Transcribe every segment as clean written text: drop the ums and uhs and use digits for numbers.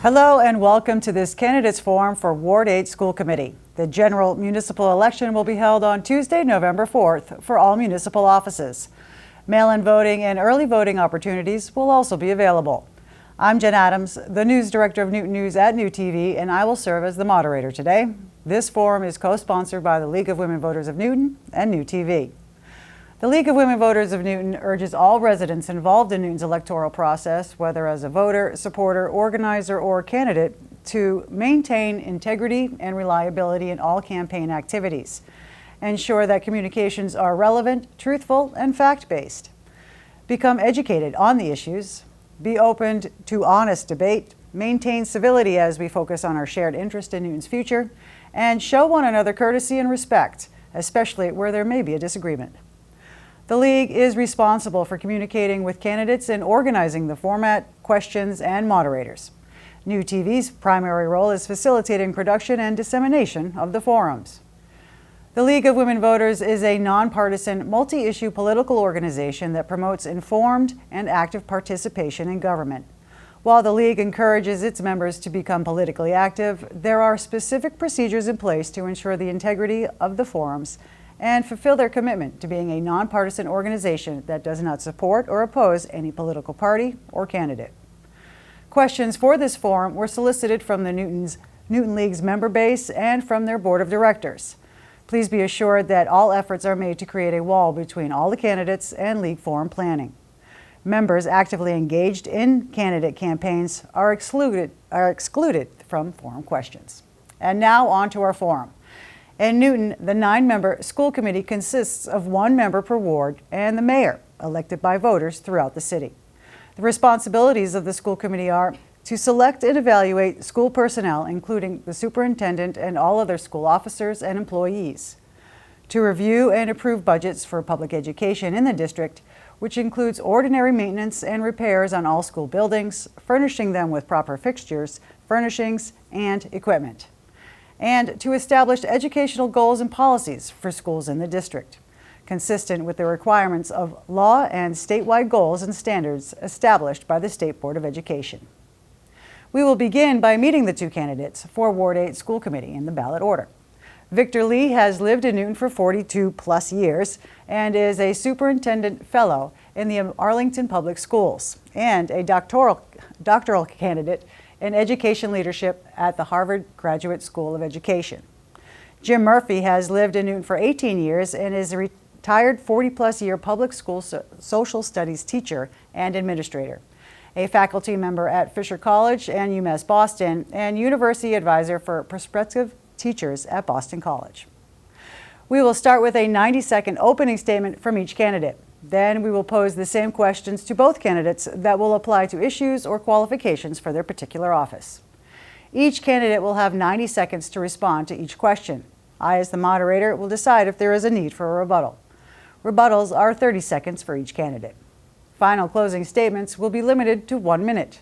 Hello and welcome to this candidates forum for Ward 8 School Committee. The general municipal election will be held on Tuesday, November 4th for all municipal offices. Mail-in voting and early voting opportunities will also be available. I'm Jen Adams, the news director of Newton News at NewTV, and I will serve as the moderator today. This forum is co-sponsored by the League of Women Voters of Newton and NewTV. The League of Women Voters of Newton urges all residents involved in Newton's electoral process, whether as a voter, supporter, organizer, or candidate, to maintain integrity and reliability in all campaign activities. Ensure that communications are relevant, truthful, and fact-based. Become educated on the issues. Be open to honest debate. Maintain civility as we focus on our shared interest in Newton's future. And show one another courtesy and respect, especially where there may be a disagreement. The League is responsible for communicating with candidates and organizing the format, questions, and moderators. NewTV's primary role is facilitating production and dissemination of the forums. The League of Women Voters is a nonpartisan, multi-issue political organization that promotes informed and active participation in government. While the League encourages its members to become politically active, there are specific procedures in place to ensure the integrity of the forums and fulfill their commitment to being a nonpartisan organization that does not support or oppose any political party or candidate. Questions for this forum were solicited from the Newton League's member base and from their board of directors. Please be assured that all efforts are made to create a wall between all the candidates and League forum planning. Members actively engaged in candidate campaigns are excluded from forum questions. And now on to our forum. In Newton, the 9-member school committee consists of 1 member per ward and the mayor, elected by voters throughout the city. The responsibilities of the school committee are to select and evaluate school personnel, including the superintendent and all other school officers and employees, to review and approve budgets for public education in the district, which includes ordinary maintenance and repairs on all school buildings, furnishing them with proper fixtures, furnishings, and equipment, and to establish educational goals and policies for schools in the district, consistent with the requirements of law and statewide goals and standards established by the State Board of Education. We will begin by meeting the 2 candidates for Ward 8 School Committee in the ballot order. Victor Lee has lived in Newton for 42+ years and is a superintendent fellow in the Arlington Public Schools and a doctoral candidate in education leadership at the Harvard Graduate School of Education. Jim Murphy has lived in Newton for 18 years and is a retired 40+ year public school social studies teacher and administrator, a faculty member at Fisher College and UMass Boston, and university advisor for prospective teachers at Boston College. We will start with a 90-second opening statement from each candidate. Then we will pose the same questions to both candidates that will apply to issues or qualifications for their particular office. Each candidate will have 90 seconds to respond to each question. I, as the moderator, will decide if there is a need for a rebuttal. Rebuttals are 30 seconds for each candidate. Final closing statements will be limited to 1 minute.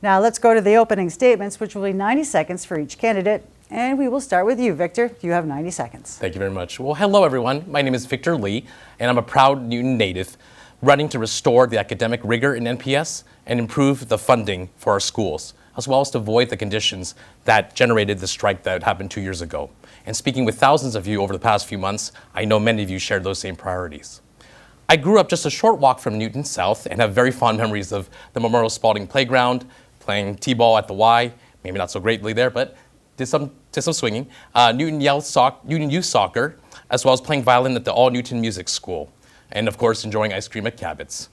Now let's go to the opening statements, which will be 90 seconds for each candidate. And we will start with you, Victor. You have 90 seconds. Thank you very much. Well, hello, everyone. My name is Victor Lee, and I'm a proud Newton native, running to restore the academic rigor in NPS and improve the funding for our schools, as well as to avoid the conditions that generated the strike that happened 2 years ago. And speaking with thousands of you over the past few months, I know many of you share those same priorities. I grew up just a short walk from Newton South and have very fond memories of the Memorial Spalding Playground, playing t-ball at the Y, maybe not so greatly there, but did some swinging, Newton Youth Soccer, as well as playing violin at the All Newton Music School, and of course enjoying ice cream at Cabot's.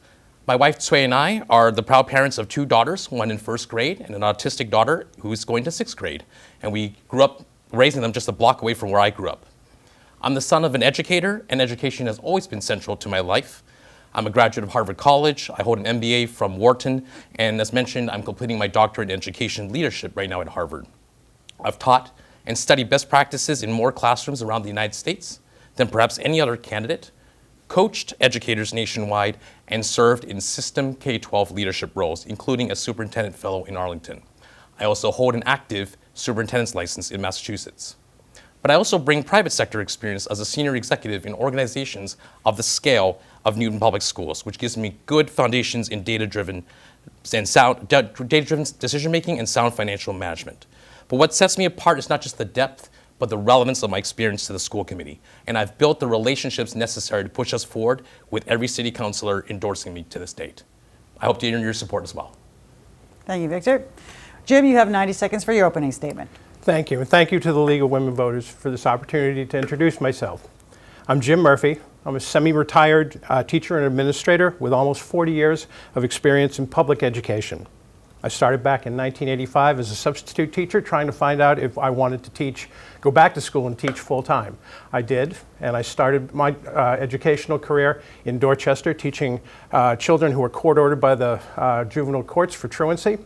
My wife Tsui and I are the proud parents of 2 daughters, one in 1st grade and an autistic daughter who's going to 6th grade, and we grew up raising them just a block away from where I grew up. I'm the son of an educator, and education has always been central to my life. I'm a graduate of Harvard College, I hold an MBA from Wharton, and as mentioned, I'm completing my doctorate in education leadership right now at Harvard. I've taught and studied best practices in more classrooms around the United States than perhaps any other candidate, coached educators nationwide, and served in system K-12 leadership roles, including a superintendent fellow in Arlington. I also hold an active superintendent's license in Massachusetts. But I also bring private sector experience as a senior executive in organizations of the scale of Newton Public Schools, which gives me good foundations in data-driven and sound data-driven decision-making and sound financial management. But what sets me apart is not just the depth, but the relevance of my experience to the school committee. And I've built the relationships necessary to push us forward with every city councilor endorsing me to this date. I hope to earn your support as well. Thank you, Victor. Jim, you have 90 seconds for your opening statement. Thank you, and thank you to the League of Women Voters for this opportunity to introduce myself. I'm Jim Murphy. I'm a semi-retired teacher and administrator with almost 40 years of experience in public education. I started back in 1985 as a substitute teacher, trying to find out if I wanted to go back to school and teach full-time. I did, and I started my educational career in Dorchester, teaching children who were court-ordered by the juvenile courts for truancy.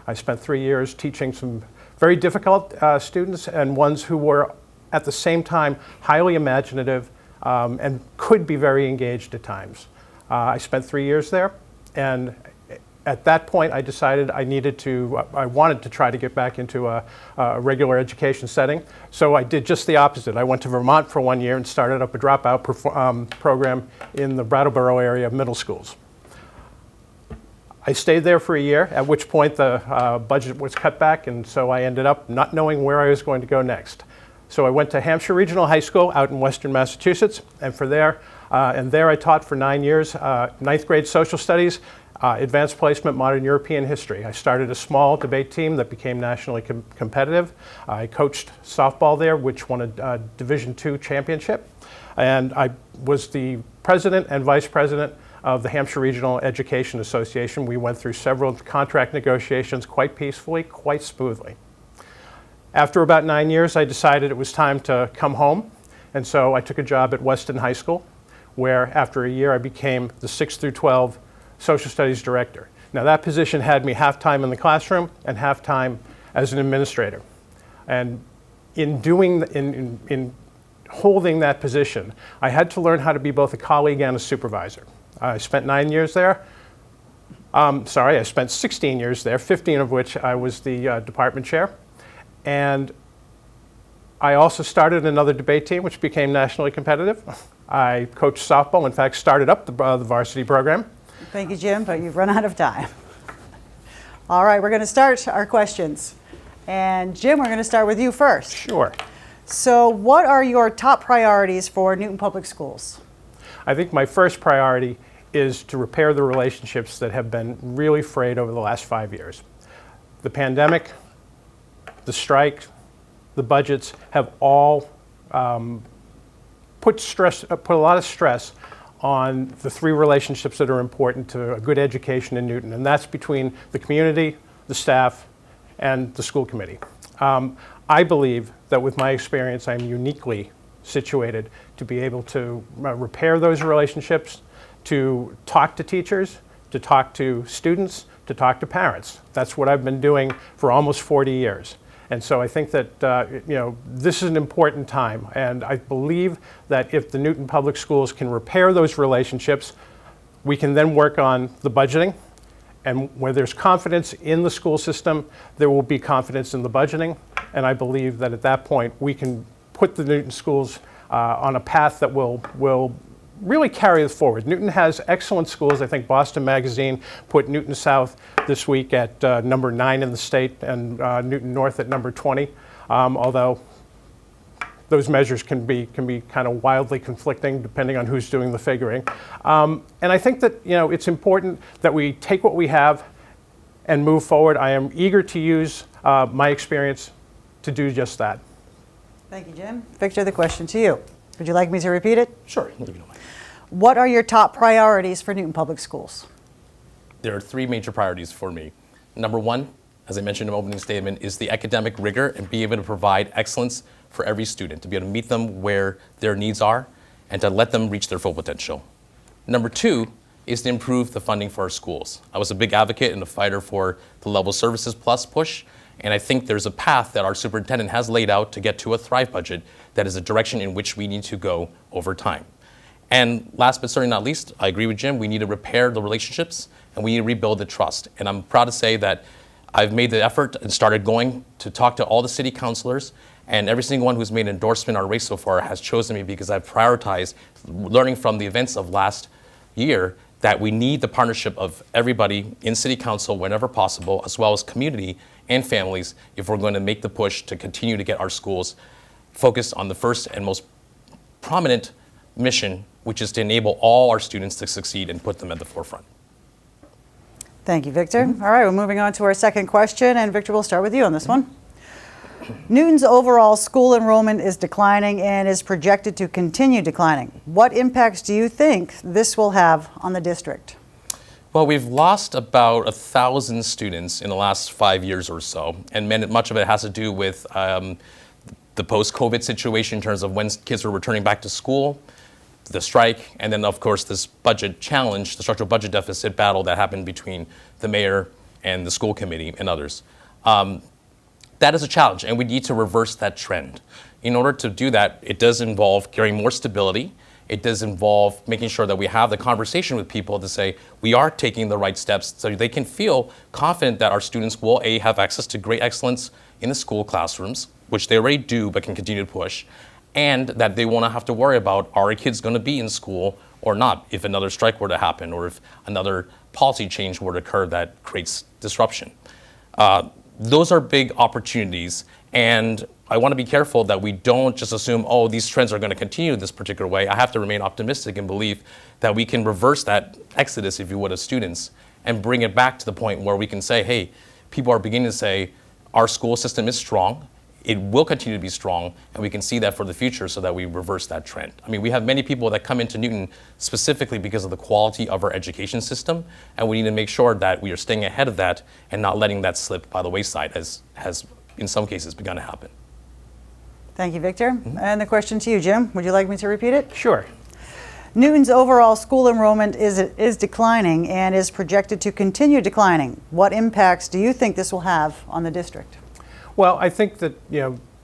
I spent 3 years teaching some very difficult students and ones who were, at the same time, highly imaginative and could be very engaged at times. I spent 3 years there, and at that point, I decided I wanted to try to get back into a regular education setting. So I did just the opposite. I went to Vermont for 1 year and started up a dropout program in the Brattleboro area of middle schools. I stayed there for a year, at which point the budget was cut back, and so I ended up not knowing where I was going to go next. So I went to Hampshire Regional High School out in Western Massachusetts, and there I taught for 9 years, ninth grade social studies, advanced placement, modern European history. I started a small debate team that became nationally competitive. I coached softball there, which won a Division II championship. And I was the president and vice president of the Hampshire Regional Education Association. We went through several contract negotiations quite peacefully, quite smoothly. After about 9 years, I decided it was time to come home. And so I took a job at Weston High School, where after a year I became the 6 through 12 social studies director. Now that position had me half-time in the classroom and half-time as an administrator. And in holding that position, I had to learn how to be both a colleague and a supervisor. I spent 9 years there. I spent 16 years there, 15 of which I was the department chair. And I also started another debate team, which became nationally competitive. I coached softball, in fact, started up the varsity program. Thank you, Jim, but you've run out of time. All right, we're going to start our questions. And Jim, we're going to start with you first. Sure. So what are your top priorities for Newton Public Schools? I think my first priority is to repair the relationships that have been really frayed over the last 5 years. The pandemic, the strike, the budgets have all put a lot of stress on the three relationships that are important to a good education in Newton, and that's between the community, the staff, and the school committee. I believe that with my experience, I'm uniquely situated to be able to repair those relationships, to talk to teachers, to talk to students, to talk to parents. That's what I've been doing for almost 40 years. And so I think that this is an important time, and I believe that if the Newton Public Schools can repair those relationships, we can then work on the budgeting. And where there's confidence in the school system, there will be confidence in the budgeting. And I believe that at that point, we can put the Newton schools on a path that will really carry us forward. Newton has excellent schools. I think Boston Magazine put Newton South this week at number 9 in the state and Newton North at number 20, although those measures can be kind of wildly conflicting depending on who's doing the figuring. And I think that it's important that we take what we have and move forward. I am eager to use my experience to do just that. Thank you, Jim. Victor, the question to you. Would you like me to repeat it? Sure, if you don't mind. What are your top priorities for Newton Public Schools? There are three major priorities for me. Number one, as I mentioned in my opening statement, is the academic rigor and be able to provide excellence for every student, to be able to meet them where their needs are and to let them reach their full potential. Number two is to improve the funding for our schools. I was a big advocate and a fighter for the Level Services Plus push, and I think there's a path that our superintendent has laid out to get to a Thrive budget that is a direction in which we need to go over time. And last but certainly not least, I agree with Jim, we need to repair the relationships and we need to rebuild the trust. And I'm proud to say that I've made the effort and started going to talk to all the city councilors, and every single one who's made an endorsement on our race so far has chosen me because I've prioritized learning from the events of last year that we need the partnership of everybody in City Council whenever possible, as well as community and families, if we're going to make the push to continue to get our schools focused on the first and most prominent mission, which is to enable all our students to succeed and put them at the forefront. Thank you, Victor. All right, we're moving on to our second question, and Victor, we'll start with you on this one. Newton's overall school enrollment is declining and is projected to continue declining. What impacts do you think this will have on the district? Well, we've lost about 1,000 students in the last 5 years or so, and much of it has to do with the post-COVID situation in terms of when kids were returning back to school, the strike, and then of course this budget challenge, the structural budget deficit battle that happened between the mayor and the school committee and others. That is a challenge, and we need to reverse that trend. In order to do that, it does involve carrying more stability. It does involve making sure that we have the conversation with people to say we are taking the right steps so they can feel confident that our students will, A, have access to great excellence in the school classrooms, which they already do but can continue to push, and that they won't have to worry about, are our kids going to be in school or not if another strike were to happen or if another policy change were to occur that creates disruption. Those are big opportunities, and I want to be careful that we don't just assume, oh, these trends are going to continue this particular way. I have to remain optimistic and believe that we can reverse that exodus, if you would, of students and bring it back to the point where we can say, hey, people are beginning to say our school system is strong, it will continue to be strong, and we can see that for the future so that we reverse that trend. I mean, we have many people that come into Newton specifically because of the quality of our education system, and we need to make sure that we are staying ahead of that and not letting that slip by the wayside, as has in some cases begun to happen. Thank you, Victor. And the question to you, Jim. Would you like me to repeat it? Sure. Newton's overall school enrollment is declining and is projected to continue declining. What impacts do you think this will have on the district? Well, I think that,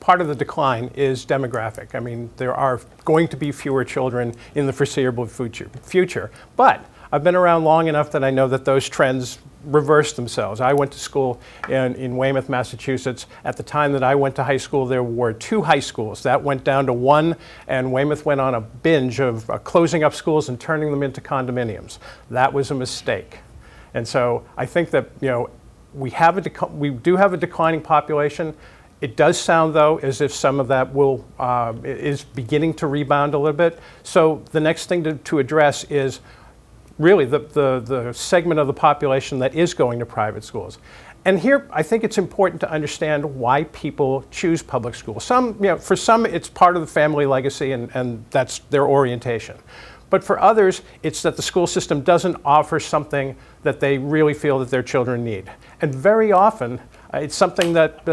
part of the decline is demographic. I mean, there are going to be fewer children in the foreseeable future. But I've been around long enough that I know that those trends reverse themselves. I went to school in Weymouth, Massachusetts. At the time that I went to high school, there were 2 high schools. That went down to 1, and Weymouth went on a binge of closing up schools and turning them into condominiums. That was a mistake. And so I think that, we do have a declining population. It does sound, though, as if some of that is beginning to rebound a little bit. So the next thing to address is really the segment of the population that is going to private schools. And here, I think it's important to understand why people choose public schools. For some, it's part of the family legacy, and that's their orientation. But for others, it's that the school system doesn't offer something that they really feel that their children need. And very often, it's something that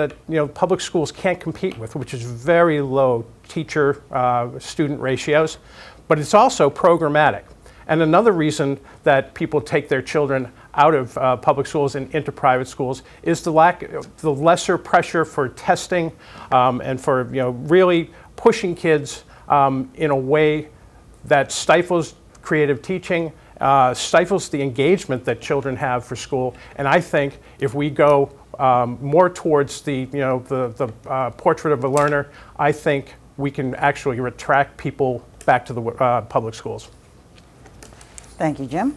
public schools can't compete with, which is very low teacher-student ratios. But it's also programmatic. And another reason that people take their children out of public schools and into private schools is the lesser pressure for testing and for really pushing kids in a way that stifles creative teaching, stifles the engagement that children have for school. And I think if we go more towards the portrait of a learner, I think we can actually attract people back to the public schools. Thank you, Jim.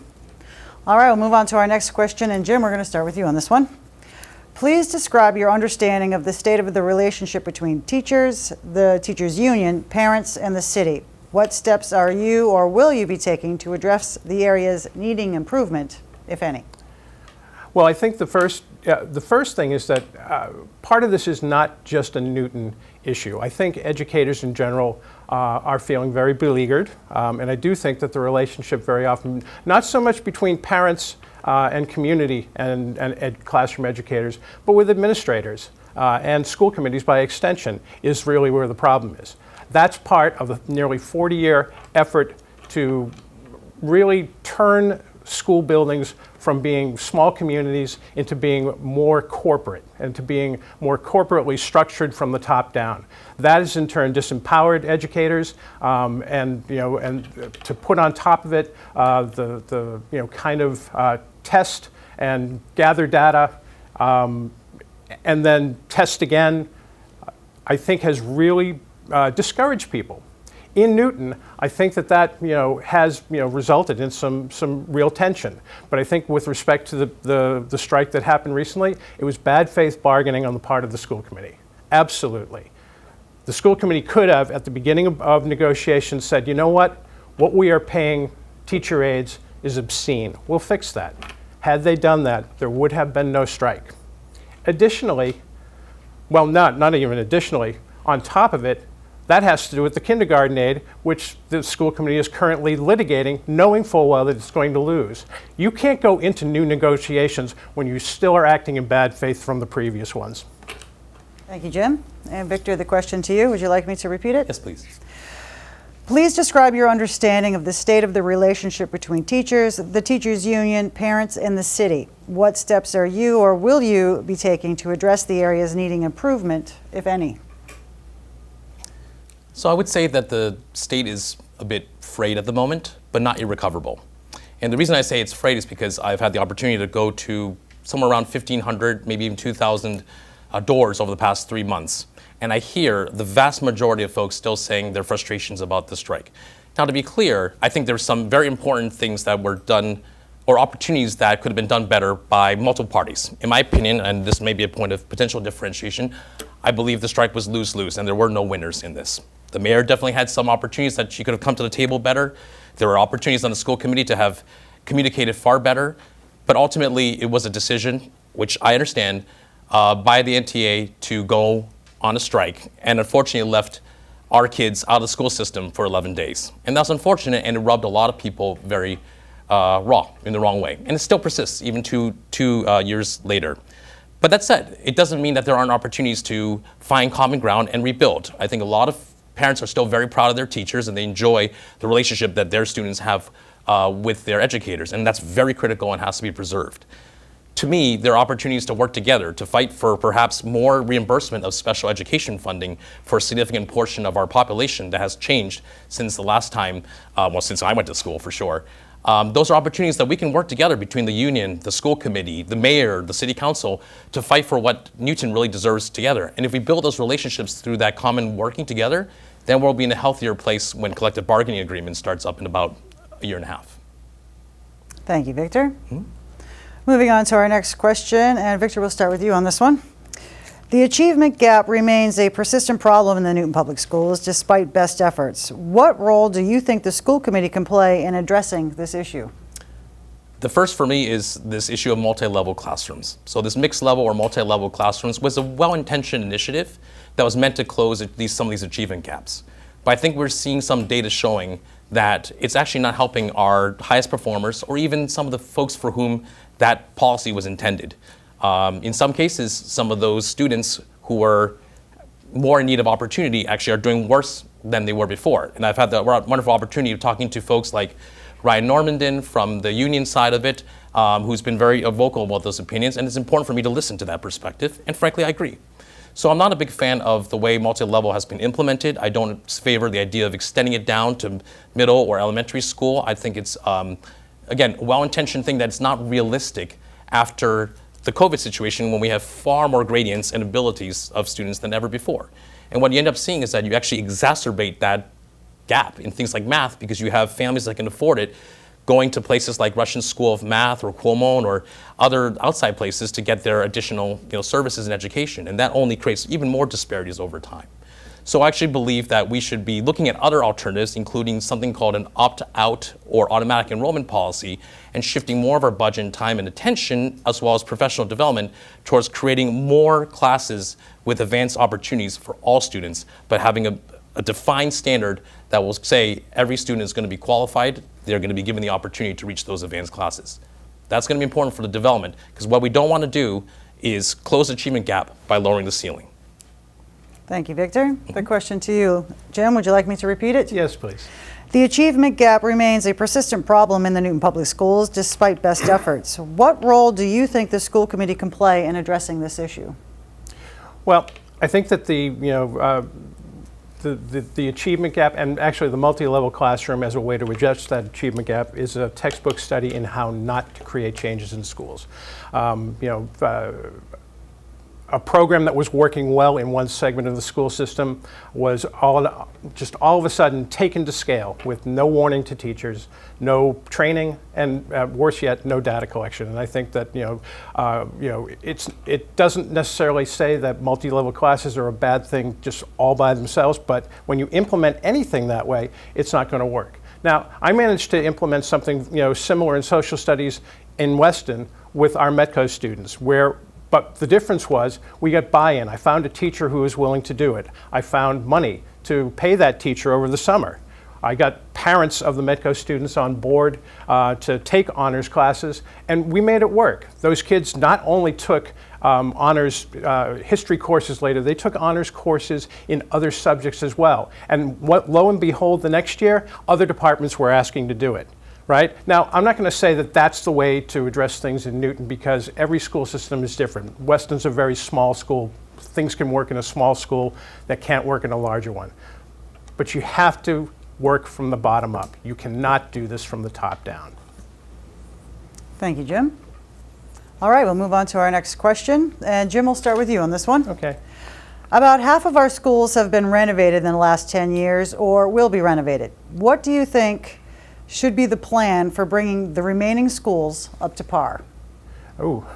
All right, we'll move on to our next question. And Jim, we're going to start with you on this one. Please describe your understanding of the state of the relationship between teachers, the teachers' union, parents, and the city. What steps are you or will you be taking to address the areas needing improvement, if any? Well, I think the first thing is that part of this is not just a Newton issue. I think educators in general are feeling very beleaguered, and I do think that the relationship very often, not so much between parents and community and classroom educators, but with administrators and school committees by extension, is really where the problem is. That's part of the nearly 40-year effort to really turn school buildings from being small communities into being more corporate and to being more corporately structured from the top down. That has in turn disempowered educators, and to put on top of it test and gather data and then test again, I think has really discouraged people. In Newton, I think that has resulted in some real tension. But I think with respect to the strike that happened recently, it was bad faith bargaining on the part of the school committee. Absolutely. The school committee could have, at the beginning of negotiations, said, you know what we are paying teacher aides is obscene. We'll fix that. Had they done that, there would have been no strike. Additionally, well, not even additionally, on top of it, that has to do with the kindergarten aid, which the school committee is currently litigating, knowing full well that it's going to lose. You can't go into new negotiations when you still are acting in bad faith from the previous ones. Thank you, Jim. And Victor, the question to you, would you like me to repeat it? Yes, please. Please describe your understanding of the state of the relationship between teachers, the teachers union, parents, and the city. What steps are you or will you be taking to address the areas needing improvement, if any? So I would say that the state is a bit frayed at the moment, but not irrecoverable. And the reason I say it's frayed is because I've had the opportunity to go to somewhere around 1,500, maybe even 2,000 doors over the past 3 months. And I hear the vast majority of folks still saying their frustrations about the strike. Now, to be clear, I think there's some very important things that were done or opportunities that could have been done better by multiple parties. In my opinion, and this may be a point of potential differentiation, I believe the strike was lose-lose and there were no winners in this. The mayor definitely had some opportunities that she could have come to the table better. There were opportunities on the school committee to have communicated far better, but ultimately it was a decision, which I understand, by the NTA to go on a strike, and unfortunately left our kids out of the school system for 11 days. And that's unfortunate, and it rubbed a lot of people very in the wrong way. And it still persists, even two years later. But that said, it doesn't mean that there aren't opportunities to find common ground and rebuild. I think a lot of parents are still very proud of their teachers, and they enjoy the relationship that their students have with their educators, and that's very critical and has to be preserved. To me, there are opportunities to work together to fight for perhaps more reimbursement of special education funding for a significant portion of our population that has changed since the last time, since I went to school for sure. Those are opportunities that we can work together between the union, the school committee, the mayor, the city council to fight for what Newton really deserves together. And if we build those relationships through that common working together, then we'll be in a healthier place when collective bargaining agreement starts up in about a year and a half. Thank you, Victor. Moving on to our next question, and Victor, we'll start with you on this one. The achievement gap remains a persistent problem in the Newton Public Schools despite best efforts. What role do you think the school committee can play in addressing this issue? The first for me is this issue of multi-level classrooms. So this mixed level or multi-level classrooms was a well-intentioned initiative that was meant to close some of these achievement gaps. But I think we're seeing some data showing that it's actually not helping our highest performers or even some of the folks for whom that policy was intended. In some cases, some of those students who were more in need of opportunity actually are doing worse than they were before. And I've had the wonderful opportunity of talking to folks like Ryan Normandin from the union side of it, who's been very vocal about those opinions, and it's important for me to listen to that perspective, and frankly, I agree. So I'm not a big fan of the way multi-level has been implemented. I don't favor the idea of extending it down to middle or elementary school. I think it's, again, a well-intentioned thing that's not realistic after the COVID situation when we have far more gradients and abilities of students than ever before. And what you end up seeing is that you actually exacerbate that gap in things like math because you have families that can afford it going to places like Russian School of Math or Cuomo or other outside places to get their additional services and education. And that only creates even more disparities over time. So I actually believe that we should be looking at other alternatives, including something called an opt-out or automatic enrollment policy, and shifting more of our budget and time and attention, as well as professional development, towards creating more classes with advanced opportunities for all students, but having a defined standard that will say every student is going to be qualified, they're going to be given the opportunity to reach those advanced classes. That's going to be important for the development, because what we don't want to do is close the achievement gap by lowering the ceiling. Thank you, Victor. The question to you, Jim, would you like me to repeat it? Yes, please. The achievement gap remains a persistent problem in the Newton Public Schools despite best efforts. What role do you think the school committee can play in addressing this issue? Well, I think that the achievement gap and actually the multi-level classroom as a way to address that achievement gap is a textbook study in how not to create changes in schools. a program that was working well in one segment of the school system was all of a sudden taken to scale with no warning to teachers, no training, and worse yet, no data collection. And I think that it doesn't necessarily say that multi-level classes are a bad thing just all by themselves, but when you implement anything that way, it's not going to work. Now, I managed to implement something similar in social studies in Weston with our Metco students, but the difference was we got buy-in. I found a teacher who was willing to do it. I found money to pay that teacher over the summer. I got parents of the Metco students on board to take honors classes, and we made it work. Those kids not only took honors history courses later, they took honors courses in other subjects as well. And lo and behold, the next year, other departments were asking to do it. Right? Now, I'm not going to say that that's the way to address things in Newton because every school system is different. Weston's a very small school. Things can work in a small school that can't work in a larger one. But you have to work from the bottom up. You cannot do this from the top down. Thank you, Jim. All right, we'll move on to our next question. And Jim, we'll start with you on this one. Okay. About half of our schools have been renovated in the last 10 years or will be renovated. What do you think should be the plan for bringing the remaining schools up to par? Oh,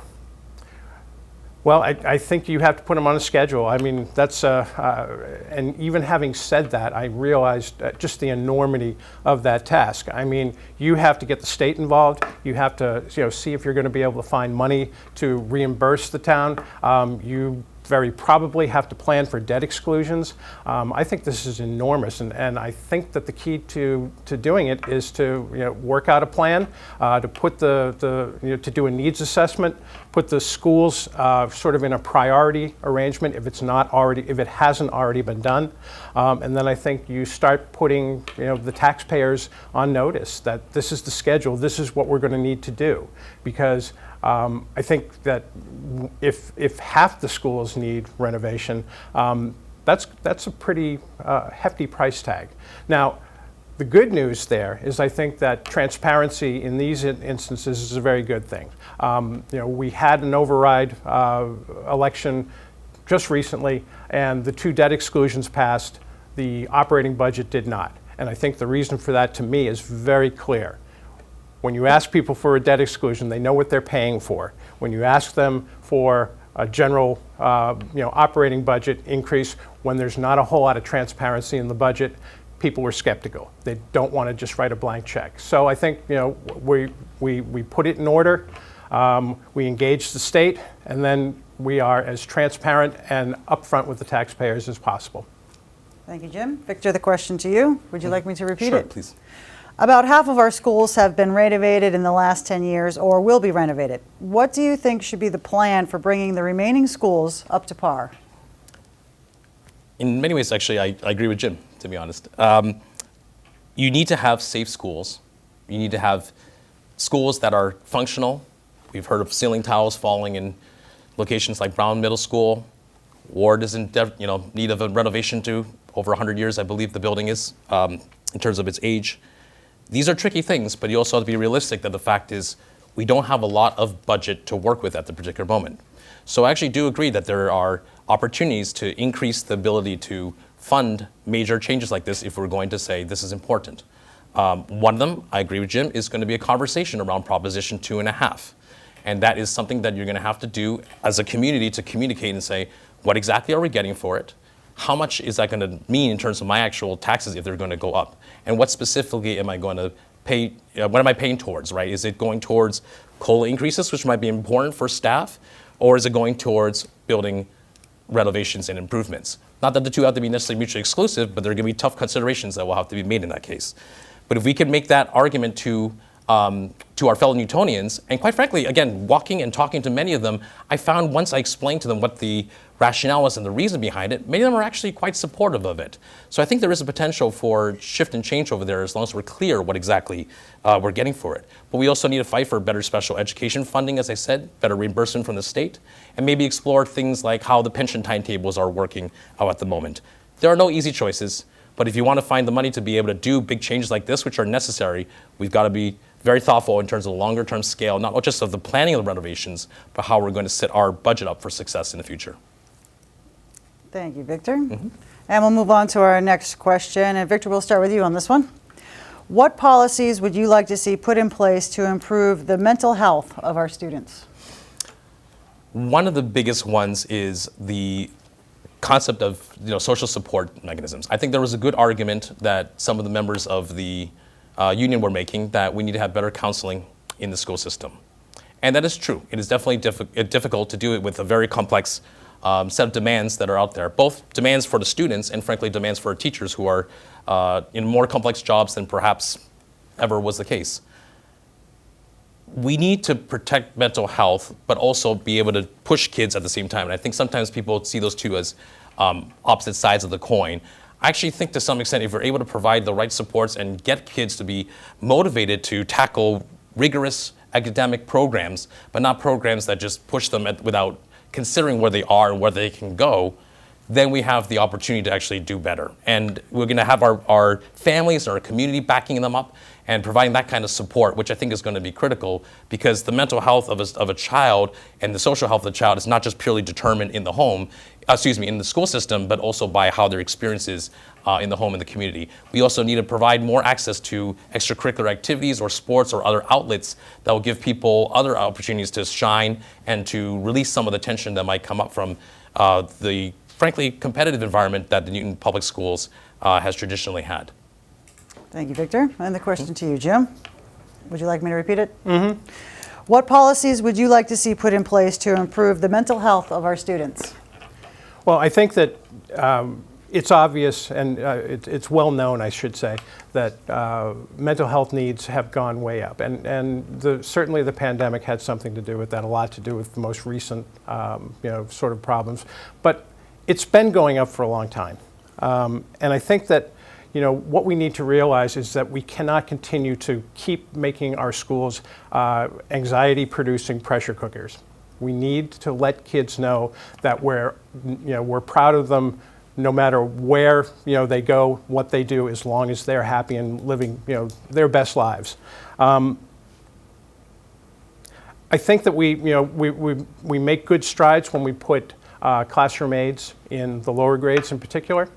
well, I think you have to put them on a schedule. I mean, that's, and even having said that, I realized just the enormity of that task. I mean, you have to get the state involved. You have to see if you're going to be able to find money to reimburse the town. You very probably have to plan for debt exclusions. I think this is enormous, and I think that the key to doing it is to work out a plan, to put to do a needs assessment, put the schools sort of in a priority arrangement if it hasn't already been done, and then I think you start putting the taxpayers on notice that this is the schedule, this is what we're going to need to do, because I think that if half the schools need renovation, that's a pretty hefty price tag. Now, the good news there is I think that transparency in these instances is a very good thing. We had an override election just recently, and the 2 debt exclusions passed. The operating budget did not. And I think the reason for that to me is very clear. When you ask people for a debt exclusion, they know what they're paying for. When you ask them for a general operating budget increase, when there's not a whole lot of transparency in the budget, people were skeptical. They don't want to just write a blank check. So I think we put it in order, we engage the state, and then we are as transparent and upfront with the taxpayers as possible. Thank you, Jim. Victor, the question to you. Would you like me to repeat Sure, it? please. About half of our schools have been renovated in the last 10 years or will be renovated. What do you think should be the plan for bringing the remaining schools up to par? In many ways, actually, I agree with Jim, to be honest. You need to have safe schools. You need to have schools that are functional. We've heard of ceiling tiles falling in locations like Brown Middle School. Ward is in need of a renovation to over 100 years, I believe the building is, in terms of its age. These are tricky things, but you also have to be realistic that the fact is we don't have a lot of budget to work with at the particular moment. So I actually do agree that there are opportunities to increase the ability to fund major changes like this if we're going to say this is important. One of them, I agree with Jim, is going to be a conversation around Proposition 2.5. And that is something that you're going to have to do as a community to communicate and say, what exactly are we getting for it? How much is that going to mean in terms of my actual taxes if they're going to go up? And what specifically am I going to pay, what am I paying towards, right? Is it going towards COLA increases, which might be important for staff, or is it going towards building renovations and improvements? Not that the two have to be necessarily mutually exclusive, but there are going to be tough considerations that will have to be made in that case. But if we can make that argument to our fellow Newtonians, and quite frankly, again, walking and talking to many of them, I found once I explained to them what the rationale was and the reason behind it, many of them are actually quite supportive of it. So I think there is a potential for shift and change over there as long as we're clear what exactly we're getting for it. But we also need to fight for better special education funding, as I said, better reimbursement from the state, and maybe explore things like how the pension timetables are working out at the moment. There are no easy choices, but if you want to find the money to be able to do big changes like this, which are necessary, we've got to be very thoughtful in terms of the longer term scale, not just of the planning of the renovations, but how we're going to set our budget up for success in the future. Thank you, Victor. And we'll move on to our next question. And Victor, we'll start with you on this one. What policies would you like to see put in place to improve the mental health of our students? One of the biggest ones is the concept of social support mechanisms. I think there was a good argument that some of the members of the union were making that we need to have better counseling in the school system. And that is true. It is definitely difficult to do it with a very complex set of demands that are out there, both demands for the students and frankly demands for teachers who are in more complex jobs than perhaps ever was the case. We need to protect mental health, but also be able to push kids at the same time. And I think sometimes people see those two as opposite sides of the coin. I actually think to some extent, if we're able to provide the right supports and get kids to be motivated to tackle rigorous academic programs, but not programs that just push them without considering where they are and where they can go, then we have the opportunity to actually do better. And we're going to have our families and our community backing them up and providing that kind of support, which I think is going to be critical, because the mental health of a child and the social health of the child is not just purely determined in the home, in the school system, but also by how their experiences in the home and the community. We also need to provide more access to extracurricular activities or sports or other outlets that will give people other opportunities to shine and to release some of the tension that might come up from the frankly competitive environment that the Newton Public Schools has traditionally had. Thank you, Victor. And the question to you, Jim. Would you like me to repeat it? What policies would you like to see put in place to improve the mental health of our students? Well, I think that it's obvious and it's well known, I should say, that mental health needs have gone way up. And certainly the pandemic had something to do with that, a lot to do with the most recent sort of problems. But it's been going up for a long time. And I think that what we need to realize is that we cannot continue to keep making our schools anxiety-producing pressure cookers. We need to let kids know that we're proud of them no matter where they go, what they do, as long as they're happy and living their best lives. I think that we make good strides when we put classroom aides in the lower grades in particular.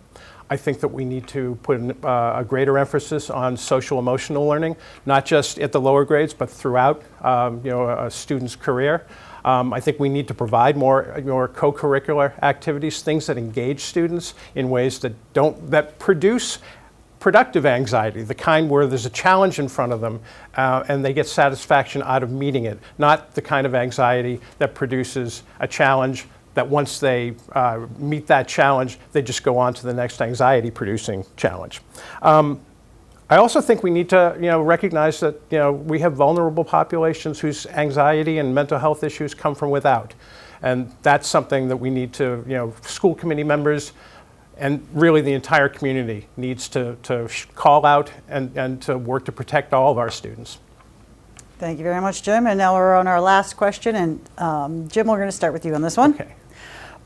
I think that we need to put a greater emphasis on social emotional learning, not just at the lower grades, but throughout a student's career. I think we need to provide more co-curricular activities, things that engage students in ways that produce productive anxiety, the kind where there's a challenge in front of them and they get satisfaction out of meeting it, not the kind of anxiety that produces a challenge that once they meet that challenge, they just go on to the next anxiety-producing challenge. I also think we need to recognize that we have vulnerable populations whose anxiety and mental health issues come from without. And that's something that we need to, school committee members and really the entire community needs to call out and to work to protect all of our students. Thank you very much, Jim. And now we're on our last question. And Jim, we're going to start with you on this one. Okay.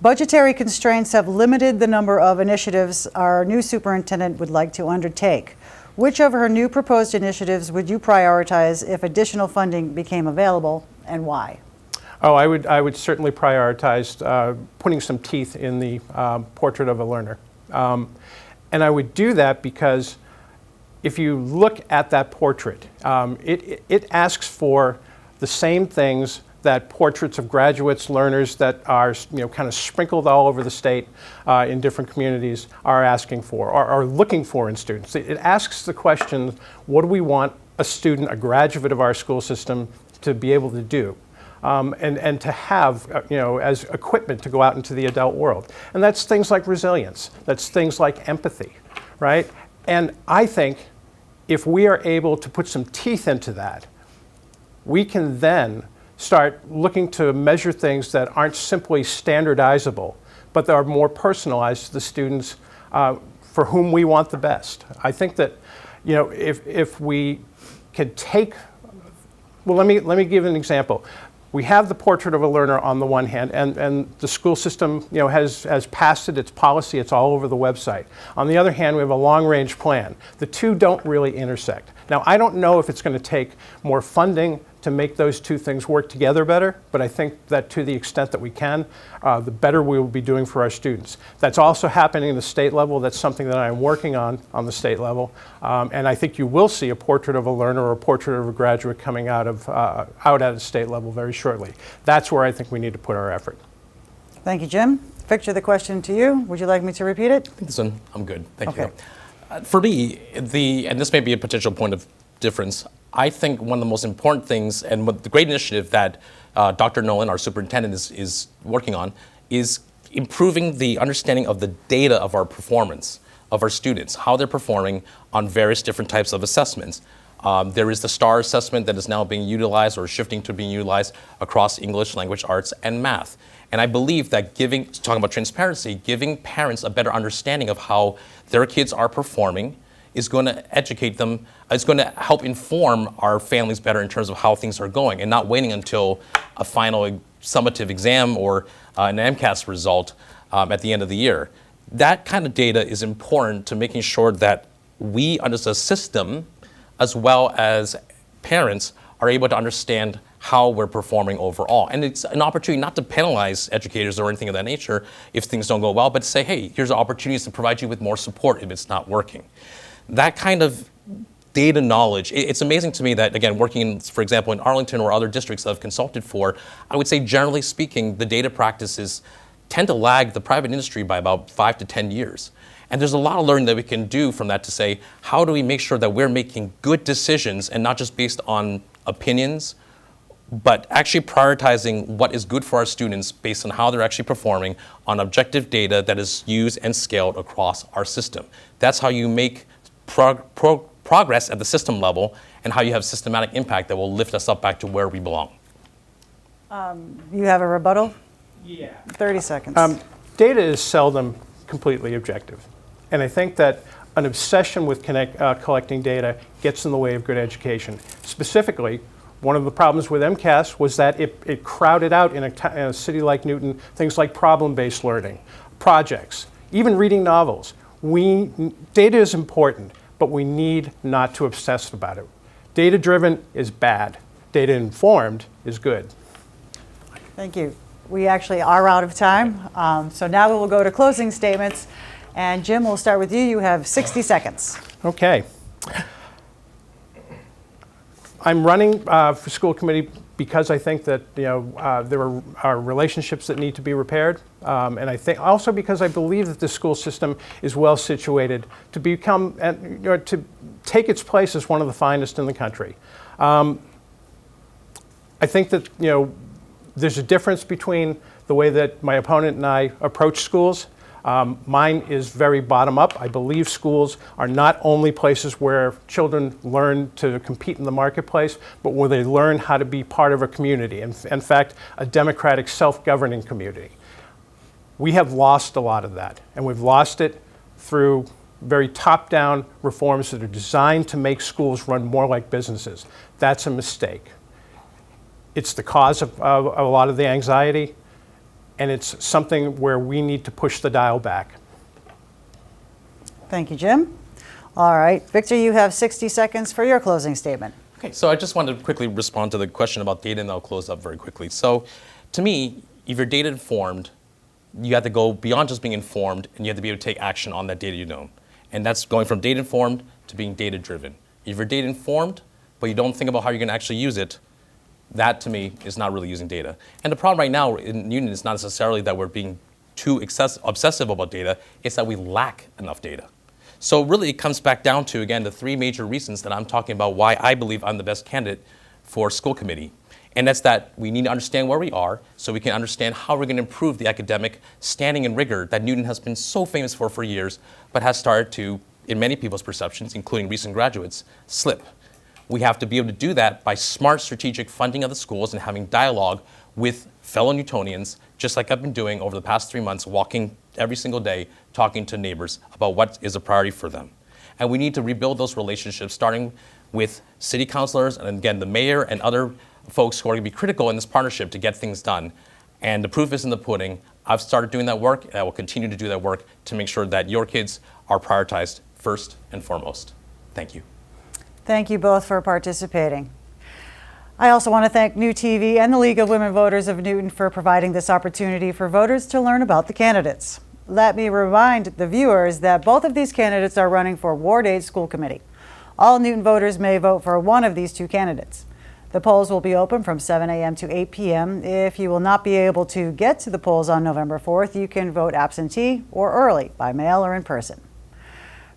Budgetary constraints have limited the number of initiatives our new superintendent would like to undertake. Which of her new proposed initiatives would you prioritize if additional funding became available, and why? Oh, I would certainly prioritize putting some teeth in the portrait of a learner. And I would do that because if you look at that portrait, it asks for the same things that portraits of graduates, learners that are kind of sprinkled all over the state in different communities are asking for, or are looking for in students. It asks the question, what do we want a student, a graduate of our school system, to be able to do? And to have, as equipment to go out into the adult world. And that's things like resilience. That's things like empathy, right? And I think if we are able to put some teeth into that, we can then start looking to measure things that aren't simply standardizable, but that are more personalized to the students for whom we want the best. I think that, if we can take, well, let me give an example. We have the portrait of a learner on the one hand, and the school system has passed it, its policy, it's all over the website. On the other hand, we have a long-range plan. The two don't really intersect. Now, I don't know if it's going to take more funding to make those two things work together better, but I think that to the extent that we can, the better we will be doing for our students. That's also happening at the state level. That's something that I'm working on the state level. And I think you will see a portrait of a learner or a portrait of a graduate coming out at the state level very shortly. That's where I think we need to put our effort. Thank you, Jim. Victor, the question to you. Would you like me to repeat it? I think this one, I'm good. Thank Okay. you. For me, and this may be a potential point of difference, I think one of the most important things and what the great initiative that Dr. Nolan, our superintendent, is working on is improving the understanding of the data of our performance, of our students, how they're performing on various different types of assessments. There is the STAR assessment that is now being utilized or shifting to being utilized across English, language arts, and math. And I believe that talking about transparency, giving parents a better understanding of how their kids are performing is going to educate them, is going to help inform our families better in terms of how things are going and not waiting until a final summative exam or an MCAS result at the end of the year. That kind of data is important to making sure that we, as a system, as well as parents, are able to understand how we're performing overall. And it's an opportunity not to penalize educators or anything of that nature if things don't go well, but to say, hey, here's opportunities to provide you with more support if it's not working. That kind of data knowledge, it's amazing to me that, again, working, for example, in Arlington or other districts that I've consulted for, I would say, generally speaking, the data practices tend to lag the private industry by about 5 to 10 years. And there's a lot of learning that we can do from that to say, how do we make sure that we're making good decisions and not just based on opinions, but actually prioritizing what is good for our students based on how they're actually performing on objective data that is used and scaled across our system. That's how you make progress at the system level and how you have systematic impact that will lift us up back to where we belong. You have a rebuttal? Yeah. 30 seconds. Data is seldom completely objective. And I think that an obsession with collecting data gets in the way of good education. Specifically, one of the problems with MCAS was that it crowded out in a city like Newton things like problem-based learning, projects, even reading novels. Data is important, but we need not to obsess about it. Data-driven is bad. Data-informed is good. Thank you. We actually are out of time. So now we will go to closing statements. And Jim, we'll start with you. You have 60 seconds. Okay. I'm running for school committee because I think that there are relationships that need to be repaired, and I think also because I believe that the school system is well situated to become to take its place as one of the finest in the country. I think that there's a difference between the way that my opponent and I approach schools. Mine is very bottom up. I believe schools are not only places where children learn to compete in the marketplace, but where they learn how to be part of a community, in fact, a democratic, self-governing community. We have lost a lot of that, and we've lost it through very top-down reforms that are designed to make schools run more like businesses. That's a mistake. It's the cause of a lot of the anxiety, and it's something where we need to push the dial back. Thank you, Jim. All right, Victor, you have 60 seconds for your closing statement. Okay, so I just wanted to quickly respond to the question about data, and I'll close up very quickly. So to me, if you're data informed, you have to go beyond just being informed, and you have to be able to take action on that data you know. And that's going from data informed to being data driven. If you're data informed, but you don't think about how you're going to actually use it, that to me is not really using data. And the problem right now in Newton is not necessarily that we're being too obsessive about data, it's that we lack enough data. So really it comes back down to, again, the 3 major reasons that I'm talking about why I believe I'm the best candidate for school committee. And that's that we need to understand where we are so we can understand how we're going to improve the academic standing and rigor that Newton has been so famous for years, but has started to, in many people's perceptions, including recent graduates, slip. We have to be able to do that by smart strategic funding of the schools and having dialogue with fellow Newtonians, just like I've been doing over the past 3 months, walking every single day, talking to neighbors about what is a priority for them. And we need to rebuild those relationships, starting with city councilors and again, the mayor and other folks who are going to be critical in this partnership to get things done. And the proof is in the pudding. I've started doing that work, and I will continue to do that work to make sure that your kids are prioritized first and foremost. Thank you. Thank you both for participating. I also want to thank NewTV and the League of Women Voters of Newton for providing this opportunity for voters to learn about the candidates. Let me remind the viewers that both of these candidates are running for Ward 8 School Committee. All Newton voters may vote for one of these two candidates. The polls will be open from 7 a.m. to 8 p.m. If you will not be able to get to the polls on November 4th, you can vote absentee or early by mail or in person.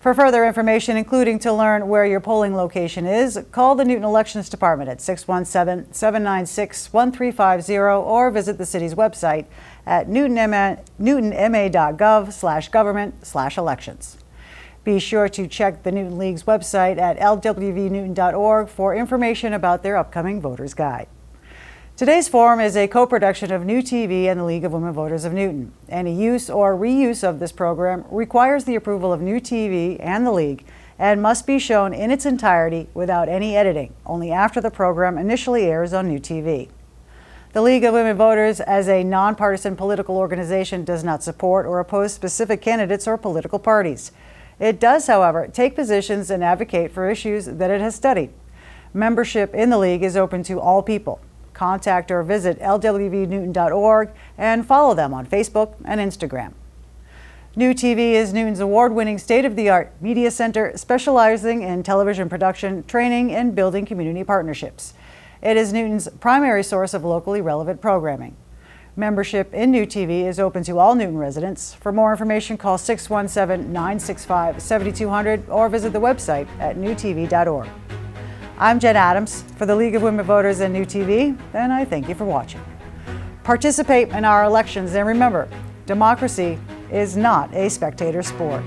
For further information, including to learn where your polling location is, call the Newton Elections Department at 617-796-1350 or visit the city's website at newtonma.gov/government/elections. Be sure to check the Newton League's website at lwvnewton.org for information about their upcoming Voters Guide. Today's forum is a co-production of NewTV and the League of Women Voters of Newton. Any use or reuse of this program requires the approval of NewTV and the League and must be shown in its entirety without any editing, only after the program initially airs on NewTV. The League of Women Voters, as a nonpartisan political organization, does not support or oppose specific candidates or political parties. It does, however, take positions and advocate for issues that it has studied. Membership in the League is open to all people. Contact or visit lwvnewton.org and follow them on Facebook and Instagram. NewTV is Newton's award-winning state-of-the-art media center specializing in television production, training, and building community partnerships. It is Newton's primary source of locally relevant programming. Membership in NewTV is open to all Newton residents. For more information, call 617-965-7200 or visit the website at newtv.org. I'm Jen Adams for the League of Women Voters and NewTV, and I thank you for watching. Participate in our elections, and remember, democracy is not a spectator sport.